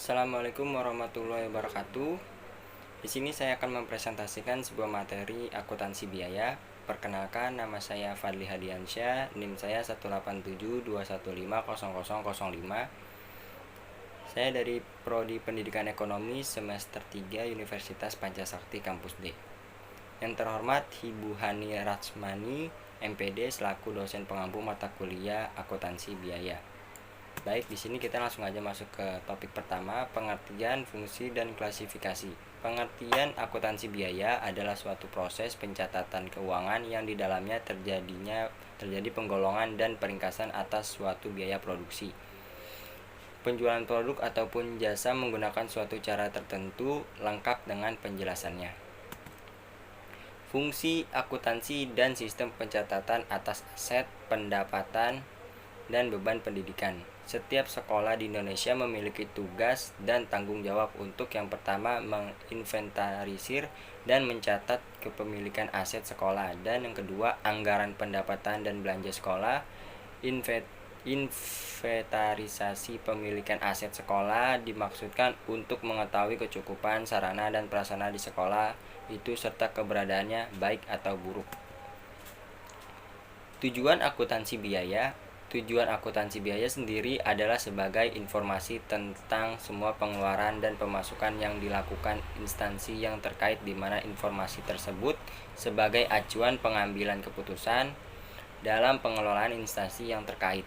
Assalamualaikum warahmatullahi wabarakatuh. Di sini saya akan mempresentasikan sebuah materi akuntansi biaya. Perkenalkan, nama saya Fadli Hadiansyah, NIM saya 18721500005. Saya dari Prodi Pendidikan Ekonomi semester 3 Universitas Pancasakti Kampus D. Yang terhormat Ibu Hani Rachmani, MPD selaku dosen pengampu mata kuliah akuntansi biaya. Baik, di sini kita langsung aja masuk ke topik pertama, pengertian, fungsi, dan klasifikasi. Pengertian akuntansi biaya adalah suatu proses pencatatan keuangan yang di dalamnya terjadi penggolongan dan peringkasan atas suatu biaya produksi, penjualan produk ataupun jasa menggunakan suatu cara tertentu, lengkap dengan penjelasannya. Fungsi akuntansi dan sistem pencatatan atas aset, pendapatan, dan beban pendidikan. Setiap sekolah di Indonesia memiliki tugas dan tanggung jawab untuk yang pertama menginventarisir dan mencatat kepemilikan aset sekolah, dan yang kedua anggaran pendapatan dan belanja sekolah. Inventarisasi pemilikan aset sekolah dimaksudkan untuk mengetahui kecukupan sarana dan prasarana di sekolah itu serta keberadaannya baik atau buruk. Tujuan akuntansi biaya sendiri adalah sebagai informasi tentang semua pengeluaran dan pemasukan yang dilakukan instansi yang terkait, di mana informasi tersebut sebagai acuan pengambilan keputusan dalam pengelolaan instansi yang terkait.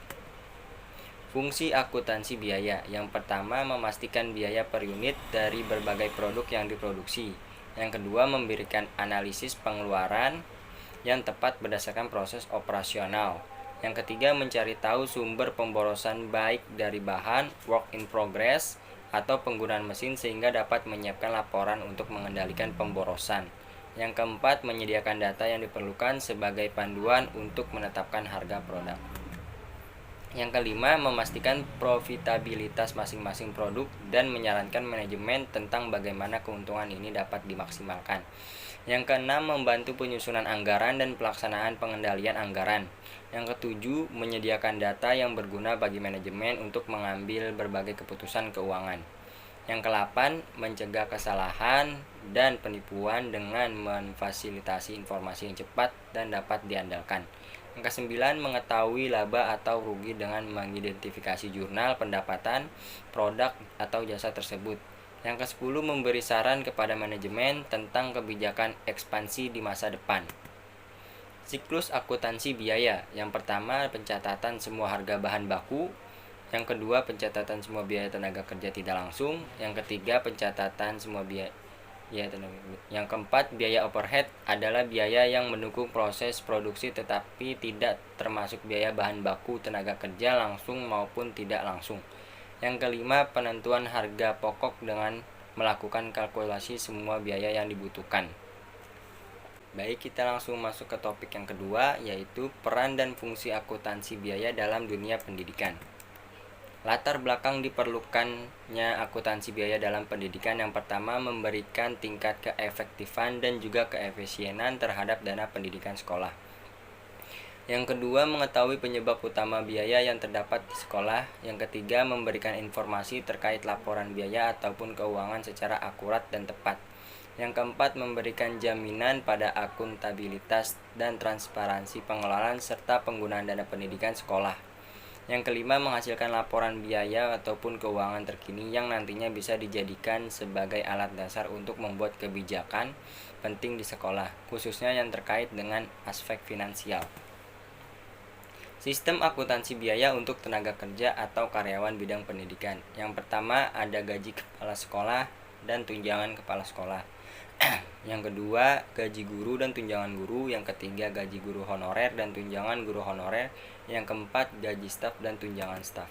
Fungsi akuntansi biaya yang pertama memastikan biaya per unit dari berbagai produk yang diproduksi. Yang kedua memberikan analisis pengeluaran yang tepat berdasarkan proses operasional. Yang ketiga mencari tahu sumber pemborosan baik dari bahan work in progress atau penggunaan mesin sehingga dapat menyiapkan laporan untuk mengendalikan pemborosan. Yang keempat menyediakan data yang diperlukan sebagai panduan untuk menetapkan harga produk. Yang kelima memastikan profitabilitas masing-masing produk dan menyarankan manajemen tentang bagaimana keuntungan ini dapat dimaksimalkan. Yang keenam membantu penyusunan anggaran dan pelaksanaan pengendalian anggaran. Yang ketujuh menyediakan data yang berguna bagi manajemen untuk mengambil berbagai keputusan keuangan. Yang kedelapan mencegah kesalahan dan penipuan dengan memfasilitasi informasi yang cepat dan dapat diandalkan. Yang kesembilan mengetahui laba atau rugi dengan mengidentifikasi jurnal pendapatan, produk atau jasa tersebut. Yang ke-10 memberi saran kepada manajemen tentang kebijakan ekspansi di masa depan. Siklus akuntansi biaya. Yang pertama pencatatan semua harga bahan baku. Yang kedua pencatatan semua biaya tenaga kerja tidak langsung. Yang ketiga pencatatan semua biaya. Yang keempat biaya overhead adalah biaya yang mendukung proses produksi tetapi tidak termasuk biaya bahan baku tenaga kerja langsung maupun tidak langsung. Yang kelima penentuan harga pokok dengan melakukan kalkulasi semua biaya yang dibutuhkan. Baik, kita langsung masuk ke topik yang kedua, yaitu peran dan fungsi akuntansi biaya dalam dunia pendidikan. Latar belakang diperlukannya akuntansi biaya dalam pendidikan yang pertama memberikan tingkat keefektifan dan juga keefisienan terhadap dana pendidikan sekolah. Yang kedua mengetahui penyebab utama biaya yang terdapat di sekolah. Yang ketiga memberikan informasi terkait laporan biaya ataupun keuangan secara akurat dan tepat. Yang keempat memberikan jaminan pada akuntabilitas dan transparansi pengelolaan serta penggunaan dana pendidikan sekolah. Yang kelima menghasilkan laporan biaya ataupun keuangan terkini yang nantinya bisa dijadikan sebagai alat dasar untuk membuat kebijakan penting di sekolah, khususnya yang terkait dengan aspek finansial. Sistem akuntansi biaya untuk tenaga kerja atau karyawan bidang pendidikan. Yang pertama ada gaji kepala sekolah dan tunjangan kepala sekolah. Yang kedua gaji guru dan tunjangan guru. Yang ketiga gaji guru honorer dan tunjangan guru honorer. Yang keempat gaji staf dan tunjangan staf.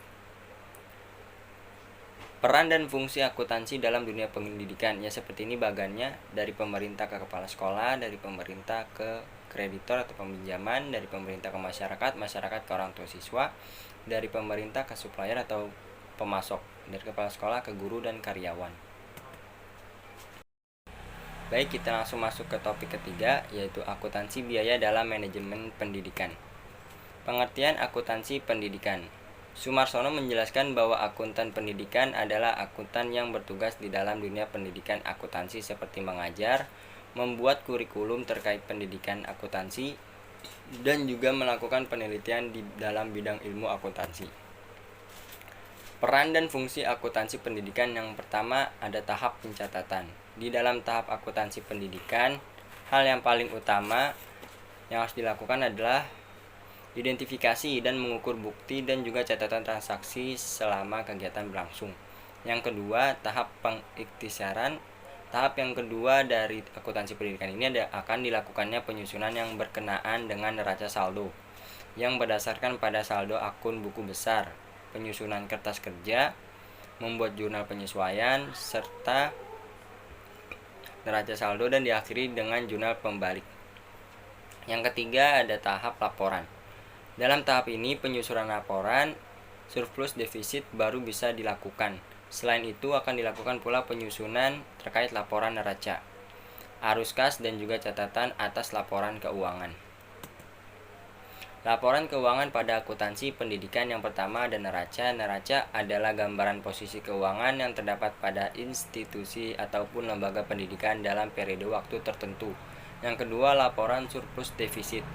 Peran dan fungsi akuntansi dalam dunia pendidikan ya seperti ini bagannya, dari pemerintah ke kepala sekolah, dari pemerintah ke kreditor atau peminjaman, dari pemerintah ke masyarakat, masyarakat ke orang tua siswa, dari pemerintah ke supplier atau pemasok, dari kepala sekolah ke guru dan karyawan. Baik, kita langsung masuk ke topik ketiga, yaitu akuntansi biaya dalam manajemen pendidikan. Pengertian akuntansi pendidikan. Sumarsono menjelaskan bahwa akuntan pendidikan adalah akuntan yang bertugas di dalam dunia pendidikan akuntansi seperti mengajar, membuat kurikulum terkait pendidikan akuntansi, dan juga melakukan penelitian di dalam bidang ilmu akuntansi. Peran dan fungsi akuntansi pendidikan: yang pertama ada tahap pencatatan. Di dalam tahap akuntansi pendidikan, hal yang paling utama yang harus dilakukan adalah identifikasi dan mengukur bukti dan juga catatan transaksi selama kegiatan berlangsung. Yang kedua, tahap pengiktisaran. Tahap yang kedua dari akuntansi pendidikan ini akan dilakukannya penyusunan yang berkenaan dengan neraca saldo yang berdasarkan pada saldo akun buku besar, penyusunan kertas kerja, membuat jurnal penyesuaian, serta neraca saldo, dan diakhiri dengan jurnal pembalik. Yang ketiga ada tahap laporan. Dalam tahap ini penyusunan laporan surplus defisit baru bisa dilakukan. Selain itu akan dilakukan pula penyusunan terkait laporan neraca, arus kas, dan juga catatan atas laporan keuangan. Laporan keuangan pada akuntansi pendidikan: yang pertama ada neraca. Neraca adalah gambaran posisi keuangan yang terdapat pada institusi ataupun lembaga pendidikan dalam periode waktu tertentu. Yang kedua, laporan surplus defisit.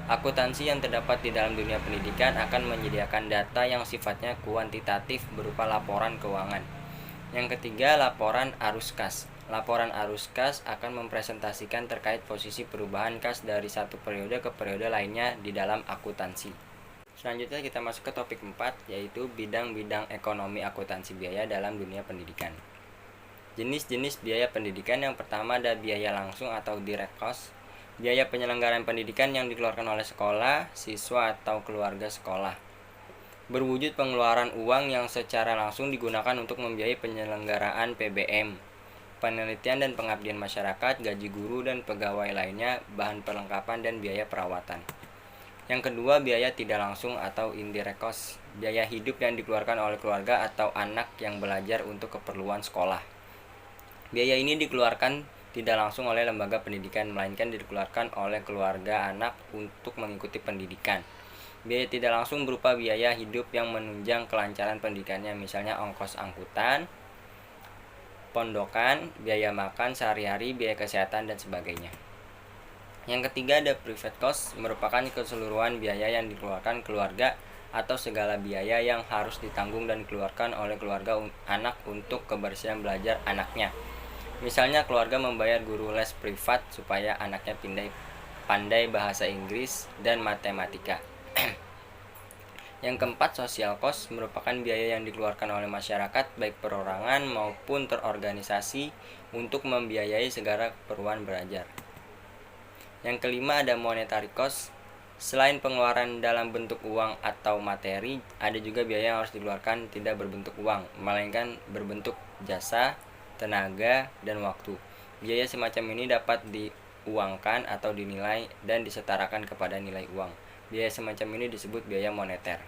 Akuntansi yang terdapat di dalam dunia pendidikan akan menyediakan data yang sifatnya kuantitatif berupa laporan keuangan. Yang ketiga, laporan arus kas. Laporan arus kas akan mempresentasikan terkait posisi perubahan kas dari satu periode ke periode lainnya di dalam akuntansi. Selanjutnya kita masuk ke topik 4, yaitu bidang-bidang ekonomi akuntansi biaya dalam dunia pendidikan. Jenis-jenis biaya pendidikan: yang pertama ada biaya langsung atau direct cost. Biaya penyelenggaraan pendidikan yang dikeluarkan oleh sekolah, siswa, atau keluarga sekolah. Berwujud pengeluaran uang yang secara langsung digunakan untuk membiayai penyelenggaraan PBM, penelitian dan pengabdian masyarakat, gaji guru dan pegawai lainnya, bahan perlengkapan, dan biaya perawatan. Yang kedua, biaya tidak langsung atau indirect cost. Biaya hidup yang dikeluarkan oleh keluarga atau anak yang belajar untuk keperluan sekolah. Biaya ini dikeluarkan tidak langsung oleh lembaga pendidikan, melainkan dikeluarkan oleh keluarga anak untuk mengikuti pendidikan. Biaya tidak langsung berupa biaya hidup yang menunjang kelancaran pendidikannya, misalnya ongkos angkutan, pondokan, biaya makan sehari-hari, biaya kesehatan, dan sebagainya. Yang ketiga ada private cost, merupakan keseluruhan biaya yang dikeluarkan keluarga atau segala biaya yang harus ditanggung dan dikeluarkan oleh keluarga anak untuk kebersihan belajar anaknya. Misalnya keluarga membayar guru les privat supaya anaknya pandai bahasa Inggris dan matematika. Yang keempat, social cost, merupakan biaya yang dikeluarkan oleh masyarakat baik perorangan maupun terorganisasi untuk membiayai segala keperluan belajar. Yang kelima ada monetary cost. Selain pengeluaran dalam bentuk uang atau materi, ada juga biaya yang harus dikeluarkan tidak berbentuk uang, melainkan berbentuk jasa, tenaga, dan waktu. Biaya semacam ini dapat diuangkan atau dinilai dan disetarakan kepada nilai uang. Biaya semacam ini disebut biaya moneter.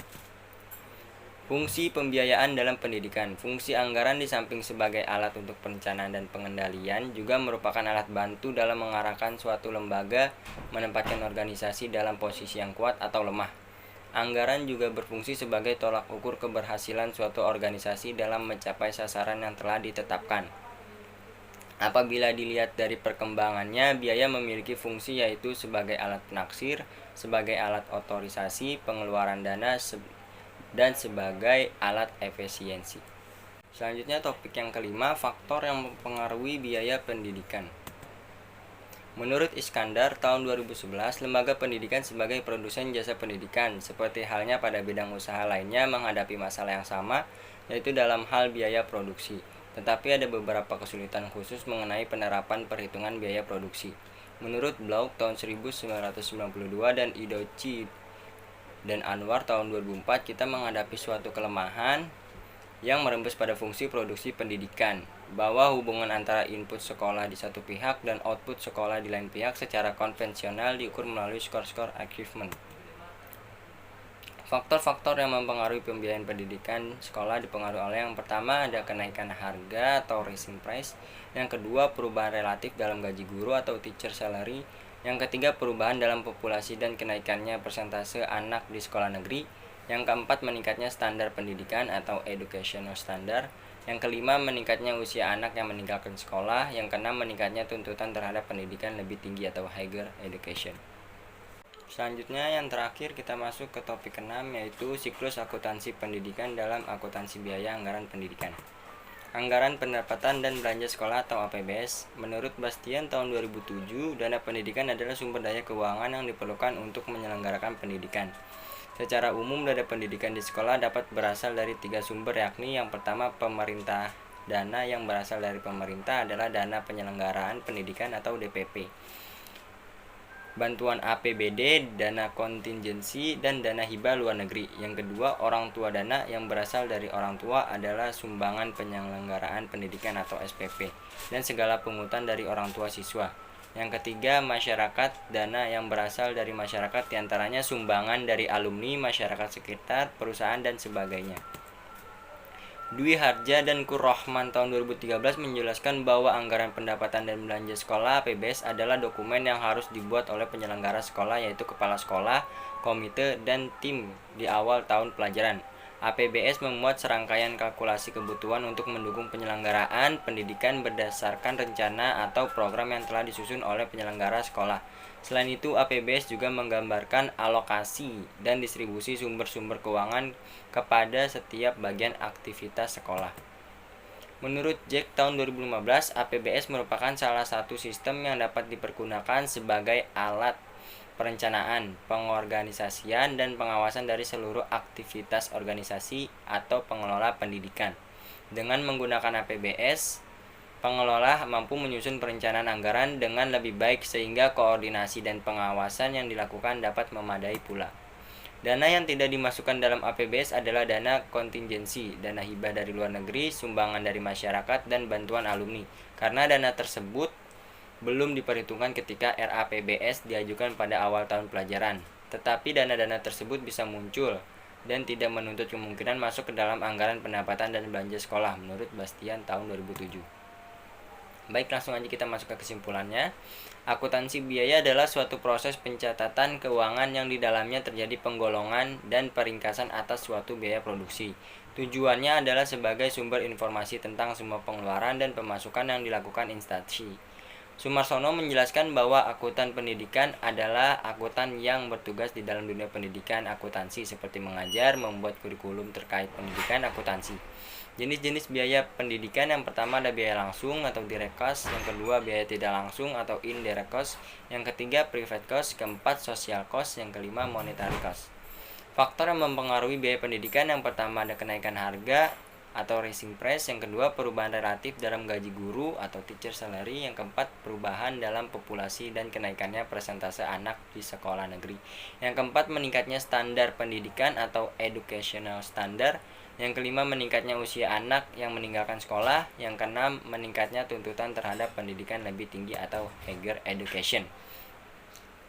Fungsi pembiayaan dalam pendidikan. Fungsi anggaran di samping sebagai alat untuk perencanaan dan pengendalian juga merupakan alat bantu dalam mengarahkan suatu lembaga menempatkan organisasi dalam posisi yang kuat atau lemah. Anggaran juga berfungsi sebagai tolak ukur keberhasilan suatu organisasi dalam mencapai sasaran yang telah ditetapkan. Apabila dilihat dari perkembangannya, biaya memiliki fungsi yaitu sebagai alat penaksir, sebagai alat otorisasi pengeluaran dana, dan sebagai alat efisiensi. Selanjutnya topik yang kelima, faktor yang mempengaruhi biaya pendidikan. Menurut Iskandar tahun 2011, lembaga pendidikan sebagai produsen jasa pendidikan, seperti halnya pada bidang usaha lainnya, menghadapi masalah yang sama, yaitu dalam hal biaya produksi. Tetapi ada beberapa kesulitan khusus mengenai penerapan perhitungan biaya produksi. Menurut Blau tahun 1992 dan Idochi dan Anwar tahun 2004, kita menghadapi suatu kelemahan yang merembes pada fungsi produksi pendidikan, bahwa hubungan antara input sekolah di satu pihak dan output sekolah di lain pihak secara konvensional diukur melalui skor-skor achievement. Faktor-faktor yang mempengaruhi pembiayaan pendidikan sekolah dipengaruhi oleh: yang pertama ada kenaikan harga atau rising price, yang kedua perubahan relatif dalam gaji guru atau teacher salary, yang ketiga perubahan dalam populasi dan kenaikannya persentase anak di sekolah negeri, Yang keempat, meningkatnya standar pendidikan atau educational standard. Yang kelima, meningkatnya usia anak yang meninggalkan sekolah. Yang keenam, meningkatnya tuntutan terhadap pendidikan lebih tinggi atau higher education. Selanjutnya yang terakhir kita masuk ke topik ke-6, yaitu siklus akuntansi pendidikan dalam akuntansi biaya anggaran pendidikan. Anggaran pendapatan dan belanja sekolah atau APBS. Menurut Bastian tahun 2007, dana pendidikan adalah sumber daya keuangan yang diperlukan untuk menyelenggarakan pendidikan. Secara umum, dana pendidikan di sekolah dapat berasal dari 3 sumber, yakni yang pertama pemerintah. Dana yang berasal dari pemerintah adalah dana penyelenggaraan pendidikan atau DPP. Bantuan APBD, dana kontingensi, dan dana hibah luar negeri. Yang kedua, orang tua dana yang berasal dari orang tua adalah sumbangan penyelenggaraan pendidikan atau SPP dan segala pungutan dari orang tua siswa. Yang ketiga, masyarakat, dana yang berasal dari masyarakat diantaranya sumbangan dari alumni, masyarakat sekitar, perusahaan, dan sebagainya. Dwi Harja dan Kurrahman tahun 2013 menjelaskan bahwa anggaran pendapatan dan belanja sekolah APBS adalah dokumen yang harus dibuat oleh penyelenggara sekolah, yaitu kepala sekolah, komite, dan tim di awal tahun pelajaran. APBS memuat serangkaian kalkulasi kebutuhan untuk mendukung penyelenggaraan pendidikan berdasarkan rencana atau program yang telah disusun oleh penyelenggara sekolah. Selain itu, APBS juga menggambarkan alokasi dan distribusi sumber-sumber keuangan kepada setiap bagian aktivitas sekolah. Menurut Jack tahun 2015, APBS merupakan salah satu sistem yang dapat dipergunakan sebagai alat perencanaan, pengorganisasian, dan pengawasan dari seluruh aktivitas organisasi atau pengelola pendidikan. Dengan menggunakan APBS, pengelola mampu menyusun perencanaan anggaran dengan lebih baik sehingga koordinasi dan pengawasan yang dilakukan dapat memadai pula. Dana yang tidak dimasukkan dalam APBS adalah dana kontingensi, dana hibah dari luar negeri, sumbangan dari masyarakat, dan bantuan alumni. Karena dana tersebut belum diperhitungkan ketika RAPBS diajukan pada awal tahun pelajaran. Tetapi dana-dana tersebut bisa muncul dan tidak menuntut kemungkinan masuk ke dalam anggaran pendapatan dan belanja sekolah menurut Bastian tahun 2007. Baik, langsung aja kita masuk ke kesimpulannya. Akuntansi biaya adalah suatu proses pencatatan keuangan yang di dalamnya terjadi penggolongan dan peringkasan atas suatu biaya produksi. Tujuannya adalah sebagai sumber informasi tentang semua pengeluaran dan pemasukan yang dilakukan instansi. Sumarsono menjelaskan bahwa akuntan pendidikan adalah akuntan yang bertugas di dalam dunia pendidikan akuntansi seperti mengajar, membuat kurikulum terkait pendidikan akuntansi. Jenis-jenis biaya pendidikan, yang pertama ada biaya langsung atau direct cost, yang kedua biaya tidak langsung atau indirect cost, yang ketiga private cost, keempat social cost, yang kelima monetary cost. Faktor yang mempengaruhi biaya pendidikan, yang pertama ada kenaikan harga atau rising price, yang kedua perubahan relatif dalam gaji guru atau teacher salary, yang keempat perubahan dalam populasi dan kenaikannya persentase anak di sekolah negeri, yang keempat meningkatnya standar pendidikan atau educational standard, yang kelima meningkatnya usia anak yang meninggalkan sekolah, yang keenam meningkatnya tuntutan terhadap pendidikan lebih tinggi atau higher education.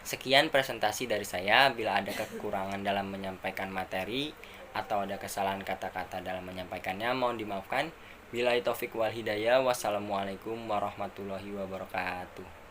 Sekian presentasi dari saya. Bila ada kekurangan dalam menyampaikan materi atau ada kesalahan kata-kata dalam menyampaikannya, mohon dimaafkan. Billahi taufik wal hidayah. Wassalamualaikum warahmatullahi wabarakatuh.